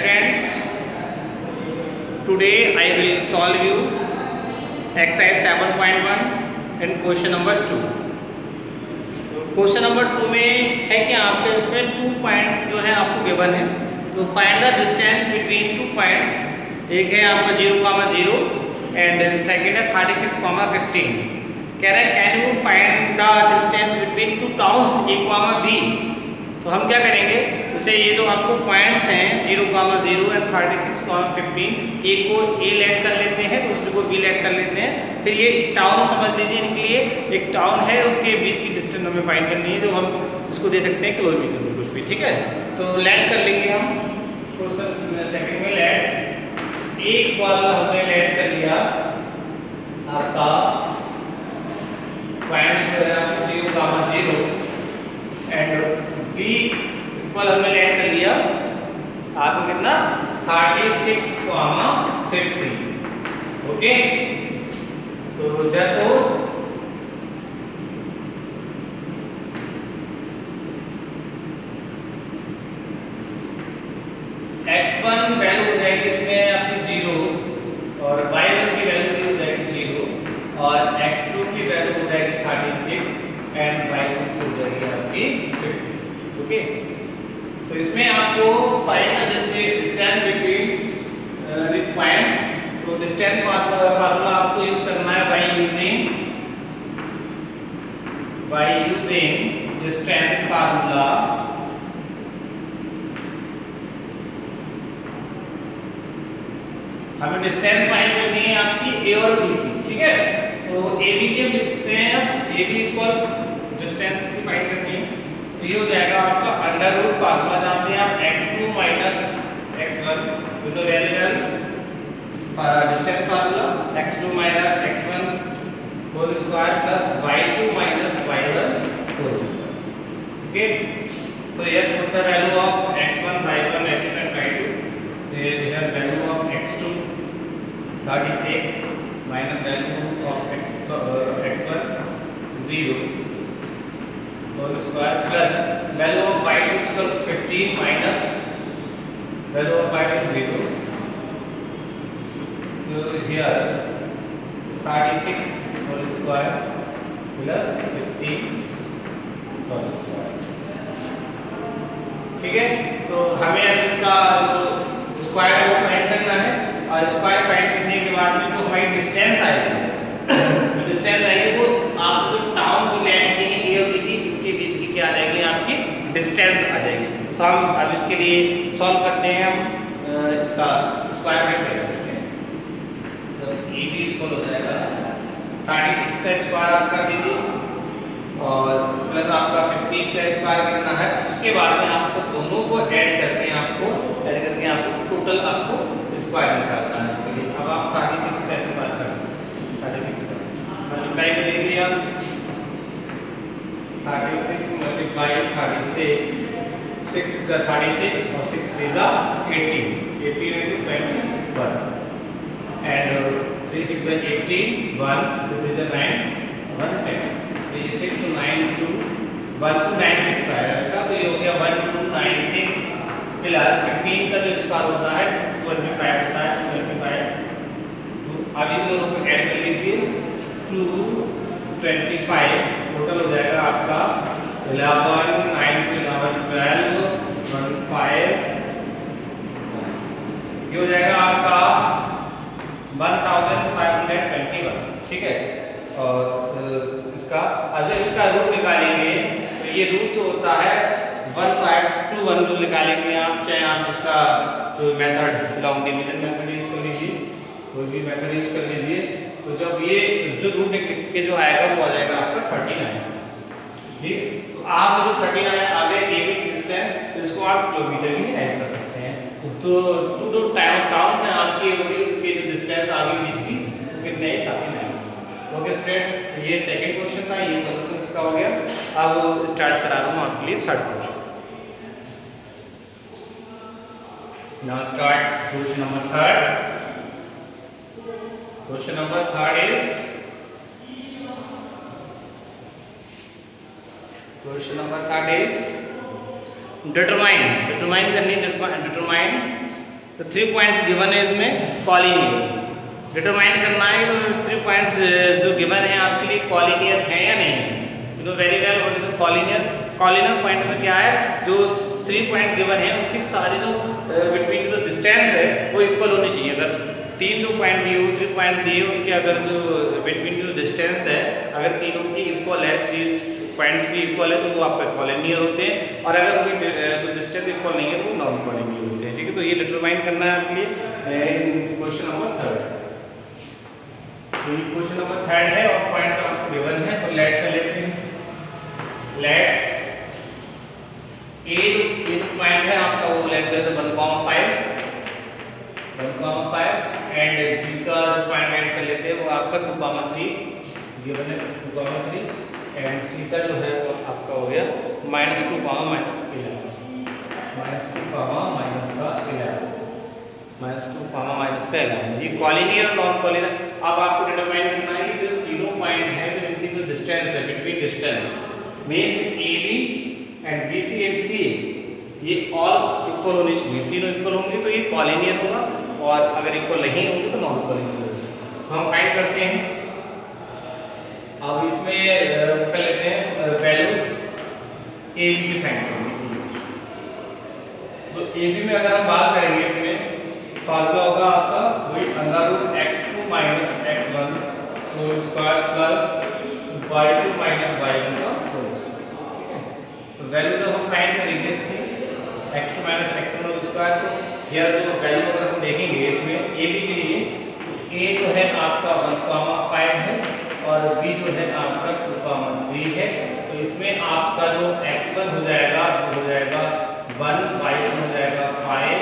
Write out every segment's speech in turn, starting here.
students, today I will solve you exercise 7.1 and question number 2. Question number 2 में है कि आपके इसमें 2 पॉइंट्स जो है आपको गिवन है, तो find the distance between 2 points. एक है आपका 0,0 एंड सेकेंड है 36,15. कह रहे हैं can you find the distance between 2 towns A, B. तो हम क्या करेंगे, जैसे ये जो आपको पॉइंट्स हैं 0,0 एंड 36,15, एक को A लेट कर लेते हैं, दूसरे को B लेट कर लेते हैं. फिर ये टाउन समझ लीजिए इनके लिए, एक टाउन है उसके बीच की डिस्टेंस हमें फाइंड करनी है, जो हम इसको दे सकते हैं किलोमीटर में कुछ भी. ठीक है, तो लेट कर लेंगे हम. क्वेश्चन सेकंड में लेट एक बार हमने लेट कर लिया आपका पॉइंट जो है आपको 0,0 एंड B इक्वल हमने लेट कर लिया आपको कितना 36,50. ओके, तो देखो x1 वैल्यू हो जाएगी इसमें आपकी 0 और y1 की वैल्यू भी हो जाएगी 0 और x2 की वैल्यू हो जाएगी 36 एंड y2 की हो जाएगी आपकी 50. ओके, तो इसमें आपको find the distance between this point. तो डिस्टेंस फार्मूला आपको यूज करना है बाय यूजिंग डिस्टेंस फार्मूला. हमें डिस्टेंस फाइंड करनी है आपकी A और B की. ठीक है, तो AB की हम लिख सकते हैं, AB इक्वल डिस्टेंस की फाइंड करनी है, तो ये हो जाएगा आपका अंडर रूट फार्मूला जानते हैं आप x2 माइनस x1 दोनों variable distance formula x2 minus x1 whole square plus y2 minus y1 whole square. Okay, तो ये put the value of x1 y1 x2 and y2. so here value of x2 36 minus value of x1 0 whole square plus value of y2 is equal to 15 minus value of y2 0. So here 36 whole square plus 15 whole square. ठीक है, तो हमें इसका जो square है वो find करना है और स्क्वायर फाइंड करने के बाद में जो हमारी डिस्टेंस आएगी वो आप जो टाउन को लेट किए A और B की इनके बीच की क्या आ जाएगी आपकी डिस्टेंस आ जाएगी. तो हम अब इसके लिए सॉल्व करते हैं. हम इसका स्क्वायर फाइंड करेंगे. तो AB इक्वल हो जाएगा 36 का स्क्वायर आप कर दीजिए और प्लस आपका 15 का स्क्वायर करना है. उसके बाद में आपको दोनों को ऐड करके आपको टोटल आपको स्क्वायर निकालना है. चलिए अब आप 36 का स्क्वायर करें. 36 का मल्टीप्लाई कर लीजिए आप. 36 मल्टीप्लाई 36 6 is 36 और 6 is 18 into 21 and 3 6 is 18 1 2 3 is 9 1 10. तो ये 6 9 2 1 2 9 6 आया इसका. तो ये हो गया 1 2 9 6 प्लस 15 का जो स्क्वायर होता है 25 होता है 25. तो अब इन दोनों को ऐड कर लीजिए 2 25 टोटल हो जाएगा आपका 11 9 11 12 15. ये हो जाएगा आपका 1521. ठीक है, और इसका जब इसका रूट निकालेंगे तो ये रूट जो होता है 1521 जो निकालेंगे आप, चाहे आप इसका जो method long division method use कर लीजिए, कोई भी मेथड यूज कर लीजिए. तो जब ये जो रूट के जो आएगा वो आ जाएगा आपका 39. ठीक, तो आप जो 39 आगे AB की डिस्टेंस इसको आप किलोमीटर भी ऐड कर सकते हैं. तो टू टाउन से आपकी उनके जो डिस्टेंस आगे बीच की कितने 39. ओके स्टूडेंट, ये सेकंड क्वेश्चन था, ये सॉल्यूशन इसका हो गया. अब स्टार्ट करा रहा हूँ आपके लिए third question. Now start question number third. Question number third is determine करनी. determine तो 3 पॉइंट्स गिवन है इसमें कॉलिनियर डिटरमाइन करना है। तो 3 पॉइंट्स जो गिवन है आपके लिए कॉलिनियर है या नहीं है। You know very well what is collinear. Collinear point में क्या है, जो 3 पॉइंट गिवन है उनकी सारी जो बिटवीन जो डिस्टेंस है वो इक्वल होनी चाहिए। अगर 3 जो पॉइंट दिए हो, 3 पॉइंट दिए उनके अगर जो बिटवीन जो डिस्टेंस है अगर तीनों की इक्वल है, 3 पॉइंट्स की इक्वल है, तो वो आपके कॉलिनियर होते हैं। और अगर उनकी जो डिस्टेंस इक्वल नहीं है तो वो नॉन कॉलिनियर होते हैं। ठीक है, तो ये डिटरमाइन करना है आपके लिए क्वेश्चन नंबर 3। तो ये क्वेश्चन नंबर 3 है और पॉइंट्स आपको गिवन है। तो लेट कर लेते हैं। लेट ए जो पॉइंट है आपका वो लेट कर देते 1,5 एंड बी का पॉइंट ऐड कर लेते हैं वो आपका 2,3 गिवन है 2,3 एंड सी का जो है वो आपका हो गया -2, -11 -2, -11 ये कॉलिनियर और नॉन कॉलिनियर। अब आपको डिटरमाइन करना है कि जो तीनों पॉइंट है तो इनकी जो डिस्टेंस है between distance means AB and BC and CA ये ऑल इक्वल होनी चाहिए। तीनों इक्वल होंगे तो ये कॉलिनियर होगा और अगर इक्वल नहीं होंगे तो नॉन कॉलिनियर होगा। तो हम फाइंड करते हैं। अब इसमें कर लेते हैं वैल्यू AB की फाइंड करेंगे। तो AB में अगर हम बात करेंगे इसमें फॉर्मूला होगा आपका वही √x2 - x1 whole square plus y2 - y1 का होल स्क्वायर। तो वैल्यू जब हम फाइंड करेंगे इसकी x2 - x1 होल स्क्वायर, तो यह जो वैल्यू अगर हम देखेंगे इसमें AB के लिए A जो है आपका 1,5 है और B जो है आपका 2,3 है। तो इसमें आपका जो x1 हो जाएगा वो हो जाएगा 1, y1 हो जाएगा 5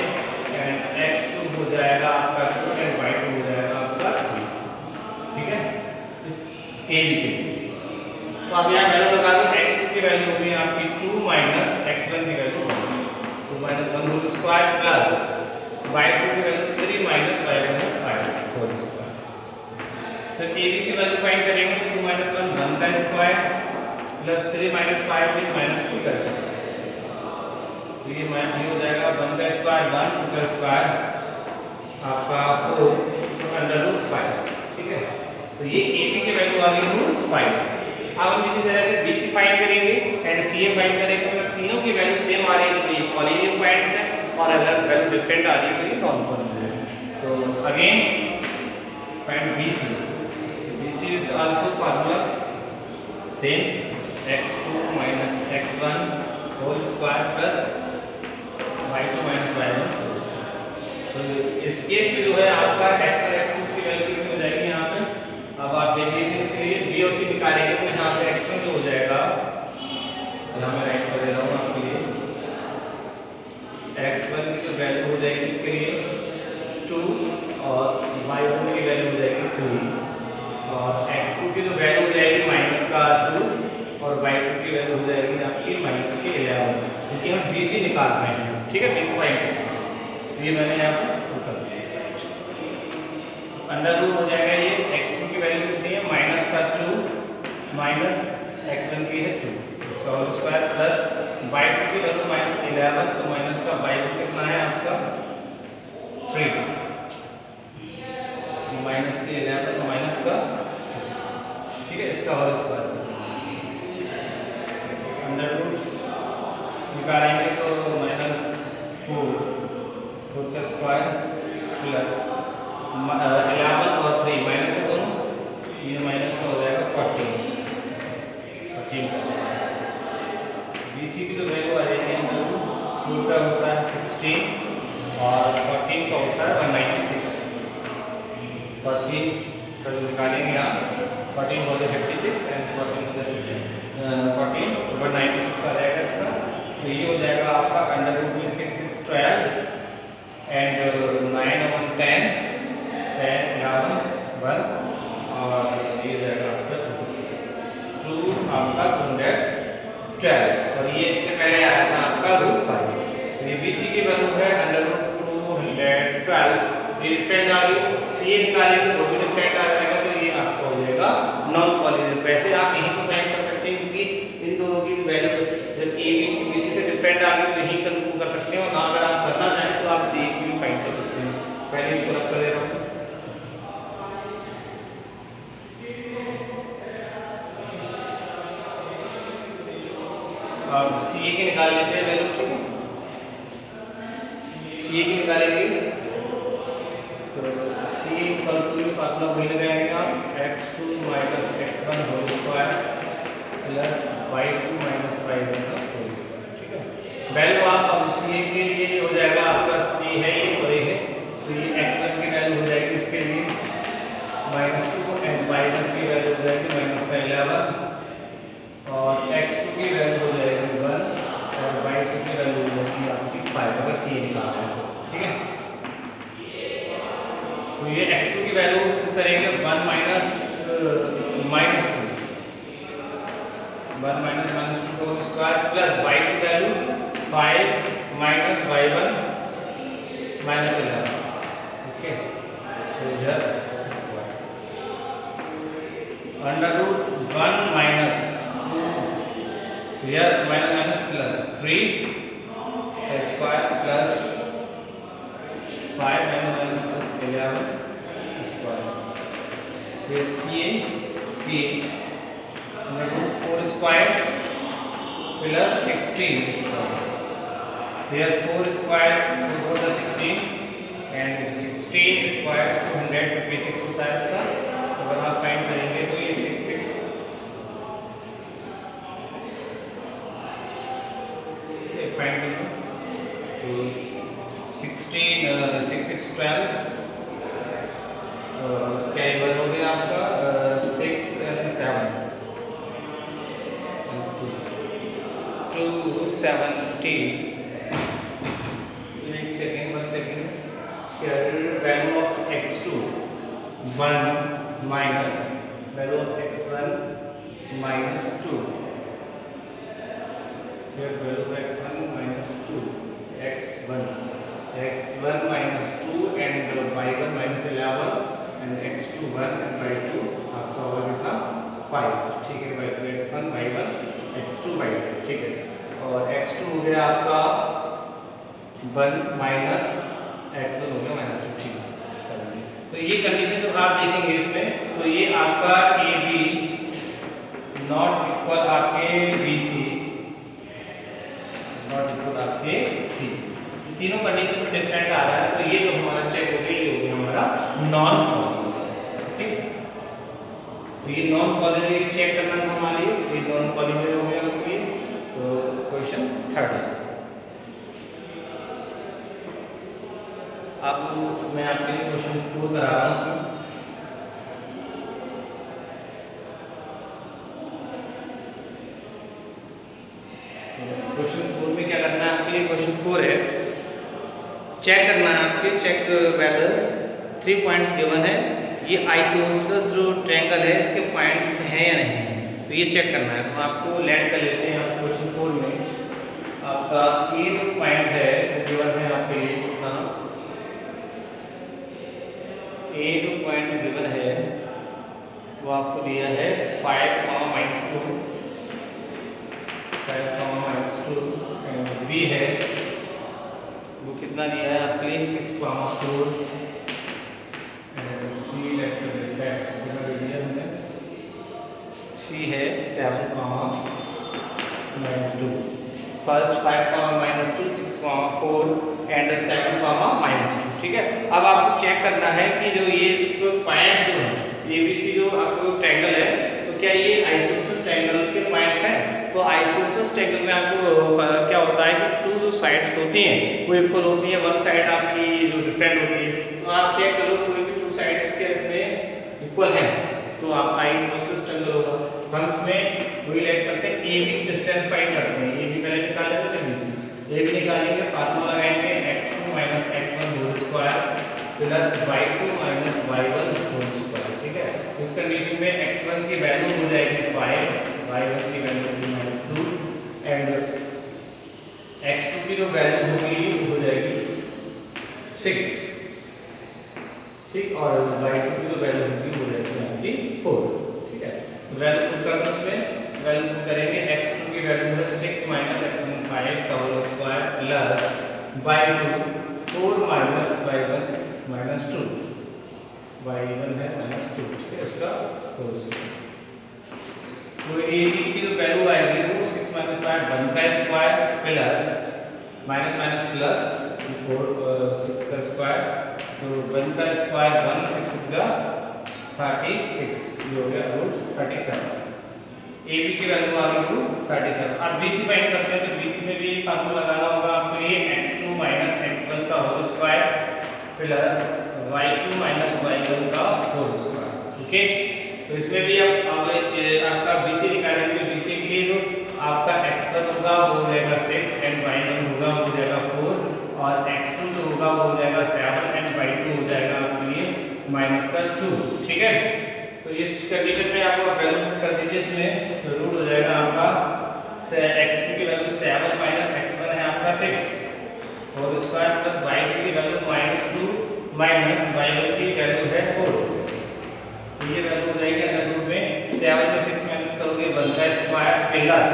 एंड x2 हो जाएगा आपका 2 एंड y2 हो जाएगा आपका 3। ठीक है, इस AB के लिए। तो अब यहाँ वैल्यू लगा दो। x2 की वैल्यू होगी आपकी 2 - x1 की value 2 - 1 whole square plus y2 की वैल्यू 3 - y1 5 होल स्क्वायर। तो AB की वैल्यू फाइंड करेंगे तो 2 - 1 1 का स्क्वायर प्लस 3 - 5 -2 का स्क्वायर। तो ये हो जाएगा 1 का स्क्वायर 1, 2 का स्क्वायर आपका 4 √5। ठीक है, तो ये AB की वैल्यू आ गई √5। अब हम इसी तरह से BC फाइंड करेंगे एंड CA फाइंड करेंगे। अगर तीनों की वैल्यू सेम आ रही है तो ये कॉलिनियर पॉइंट्स है और अगर वैल्यू डिफरेंट आ रही है तो ये नॉन कॉलिनियर है। तो again find BC। BC is also formula same x2 - x1 whole square plus y2 - y1 whole square। तो इस केस में जो है आपका x1 x2 की वैल्यू कितनी हो जाएगी यहाँ पे। अब आप देख लीजिए इसके लिए B और C निकालेंगे तो यहाँ पे x1 जो हो जाएगा, यहाँ मैं राइट कर दे रहा हूँ आपके लिए, x1 की जो वैल्यू हो जाएगी इसके लिए 2 और y1 की वैल्यू हो जाएगी 3 और x2 की जो वैल्यू हो जाएगी -2 और y2 की वैल्यू हो जाएगी आपकी -11 क्योंकि हम BC निकाल रहे हैं। ठीक है, BC फाइंड ये मैंने यहाँ पर कर दिया। अंडर रूट हो जाएगा ये x2 की वैल्यू कितनी है -2 -x1 की है 2 इसका होल स्क्वायर प्लस y2 की वैल्यू -11 तो माइनस का y2 कितना है आपका 3 -11 तो माइनस का, ठीक है, इसका होल स्क्वायर अंडर रूट निकालेंगे तो -4 का स्क्वायर प्लस 11 और 3 माइनस है दोनों, ये माइनस का हो जाएगा 14 का स्क्वायर। BC की जो वैल्यू आ जाएगी अंडर रूट 4 का होता है 16 और 14 का होता है 196। 14 का जो निकालेंगे आप 14 हो जाए 56 एंड 14 हो जाए 14 तो 196 आ जाएगा इसका। तो ये हो जाएगा आपका अंडर रूट में 6 6 12 एंड 9 1 10 10 11 1 और ये जाएगा आपका 2 आपका 212 और ये इससे पहले आया था आपका √5। ये BC की वैल्यू है अंडर रूट 212। ये डिफरेंट आ गई, CA निकालेंगे वो भी डिफरेंट आ जाएगा तो ये आपको हो जाएगा नॉन कॉलिनियर। वैसे आप यहीं पर फाइंड कर सकते हैं क्योंकि इन दोनों की वैल्यू जब AB की BC से डिफरेंट आ गई तो यहीं कर सकते हो ना। अगर आप करना चाहें तो आप CA की भी फाइंड कर सकते हैं। अब सी ए की निकाल लेते हैं वैल्यू, ठीक है। सी ए की निकालेंगे तो सी इक्वल टू फार्मूला वही लगाएंगे आप, x2 minus x1 whole square plus y2 minus y1 का होल स्क्वायर, ठीक है। वैल्यू आप अब सी ए के लिए हो जाएगा आपका सी है ये और ये है, तो ये x1 की वैल्यू हो जाएगी इसके लिए -2 एंड y1 की वैल्यू हो जाएगी -11 और x2 की वैल्यू हो जाएगी 1 और y2 की वैल्यू हो जाएगी आपकी 5 अगर सी ए निकालना है, ठीक है। तो ये x2 की वैल्यू करेंगे 1 minus -2 whole square plus y2 value 5 minus y1 minus 11, okay. तो इधर under root 1 minus 2 here minus plus 3 square plus 5 minus plus 11 square, फिर C A under root 4 square plus 16 square, फिर 4 स्क्वायर 4 + 16 एंड 16 स्क्वायर 256 होता है इसका। अगर आप find करेंगे तो ये 66 फाइंड करेंगे तो 16 6 6 12 क्या ये बन हो गया आपका 6 and 7 270। एक second 1 second, value of x2 1 minus value of x1 -2, फिर value of x1 -2 x1 -2 and y1 -11 and x2 1 and y2 आपका होगा कितना 5, ठीक है। y2 x1 y1 x2 y2, ठीक है। और x2 हो गया आपका 1 माइनस x1 हो गया -2, ठीक है। तो ये कंडीशन तो आप देखेंगे इसमें, तो ये आपका ए बी नॉट इक्वल आपके बी सी नॉट इक्वल आपके सी, तीनों कंडीशन में डिफरेंट आ रहा है। तो ये जो हमारा चेक हो गया ये हो गया हमारा नॉन पॉलिनोमियल, ओके। तो ये नॉन पॉलिनोमियल चेक करना था हमारे लिए, ये नॉन पॉलिनोमियल हो गया आपके लिए। तो क्वेश्चन 3 आपको मैं आपके लिए क्वेश्चन 4 करा रहा हूँ उसमें। क्वेश्चन 4 में क्या करना है आपके लिए, क्वेश्चन 4 है चेक करना है आपके, चेक वेदर 3 पॉइंट्स गिवन है, ये आइसोसेलेस जो ट्रायंगल है इसके पॉइंट्स हैं या नहीं है, तो ये चेक करना है। तो आपको लैंड कर लेते हैं आप क्वेश्चन 4 में। आपका ए जो पॉइंट है वो गिवन है आपके लिए कितना, ए जो पॉइंट गिवन है वो आपको दिया है 5, -2 एंड बी है वो कितना दिया है आपके लिए 6, 4 एंड सी लेट सेट्स कितना दे दिया हमने, सी है 7, -2, फर्स्ट 5, -2 6, 4 एंड 7, -2, ठीक है। अब आपको चेक करना है कि जो ये पॉइंट्स जो है ABC जो आपको ट्रायंगल है, तो क्या ये आइसोसेलेस ट्रायंगल के पॉइंट्स हैं। तो आइसोसेलेस ट्रायंगल में आपको क्या होता है कि 2 जो साइड्स होती हैं वो इक्वल होती है, 1 साइड आपकी जो डिफरेंट होती है। तो आप चेक करो कोई भी 2 साइड्स के इसमें इक्वल हैं तो आप आइसोसेलेस ट्रायंगल होगा। हम इसमें वही लेट करते हैं, AB डिस्टेंस फाइंड करते हैं, AB पहले निकाल लेते हैं, BC AB निकालेंगे, फार्मूला लगाएंगे x2 - x1 whole square plus y2 - y1 whole square, ठीक है। इस कंडीशन में x1 की वैल्यू हो जाएगी 5, y1 की वैल्यू होगी -2 एंड x2 की जो वैल्यू होगी वो हो जाएगी 6, ठीक, और y2 की जो वैल्यू होगी वो हो जाएगी 4, ठीक है। तो वैल्यू पुट करना उसमें वैल्यू पुट करेंगे, x2 की वैल्यू है 6 - x1 5 का whole square plus y2 4 - y1 -2, y1 है -2, ठीक है, इसका होल स्क्वायर। तो AB की जो वैल्यू आएगी वो 6 - 5 1 का प्लस माइनस माइनस प्लस 6 का स्क्वायर, तो 1 का स्क्वायर 1, 6 जा 36, ये हो गया रूट 37। ए बी की वैल्यू आ गई रूट 37। अब बी सी फाइंड करते हैं, तो बी सी में भी फार्मूला लगाना होगा आपके लिए x2 माइनस x1 का whole square plus y2 minus y1 का होल स्क्वायर। ओके, तो इसमें भी अब आपका बी सी निकालेंगे, तो बी सी के लिए जो आपका x1 होगा वो हो जाएगा 6 एंड y1 होगा वो हो जाएगा 4 और x2 जो होगा वो हो जाएगा 7 एंड y2 हो जाएगा आपके लिए -2। ठीक है, तो इस कंडीशन में आप वैल्यू कर दीजिए, इसमें तो रूट हो जाएगा आपका x2 की वैल्यू 7 माइनस x1 है आपका 6 होल स्क्वायर प्लस y2 की वैल्यू -2 माइनस y1 की वैल्यू है 4। तो ये वैल्यू हो जाएगी अंडर रूट में 7 में 6 माइनस करोगे 1 का स्क्वायर प्लस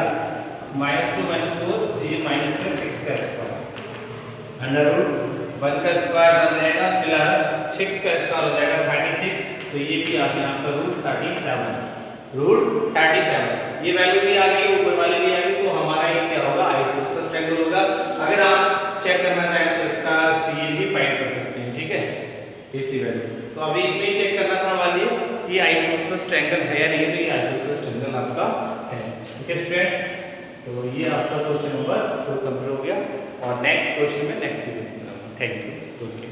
-2 माइनस 4, तो ये माइनस का 6 का स्क्वायर अंडर रूट 1 का स्क्वायर बन जाएगा प्लस 6 का स्क्वायर हो जाएगा 36, तो ये भी आ गया आपका रूट 37। ये वैल्यू भी आ गई, ऊपर वाली भी आ गई, तो हमारा ये क्या होगा आइसोसेलेस ट्रायंगल होगा। अगर आप चेक करना चाहें तो इसका CAG फाइंड कर सकते हैं। ठीक है, इसी वैल्यू, तो अभी इसमें ही चेक करना था हमारे लिए कि आइसोसेलेस ट्रायंगल है या नहीं, तो ये आइसोसेलेस ट्रायंगल आपका है। ठीक है स्टूडेंट, तो ये आपका क्वेश्चन नंबर 4 कंप्लीट हो गया और नेक्स्ट क्वेश्चन में नेक्स्ट वीडियो में। Thank you. ओके।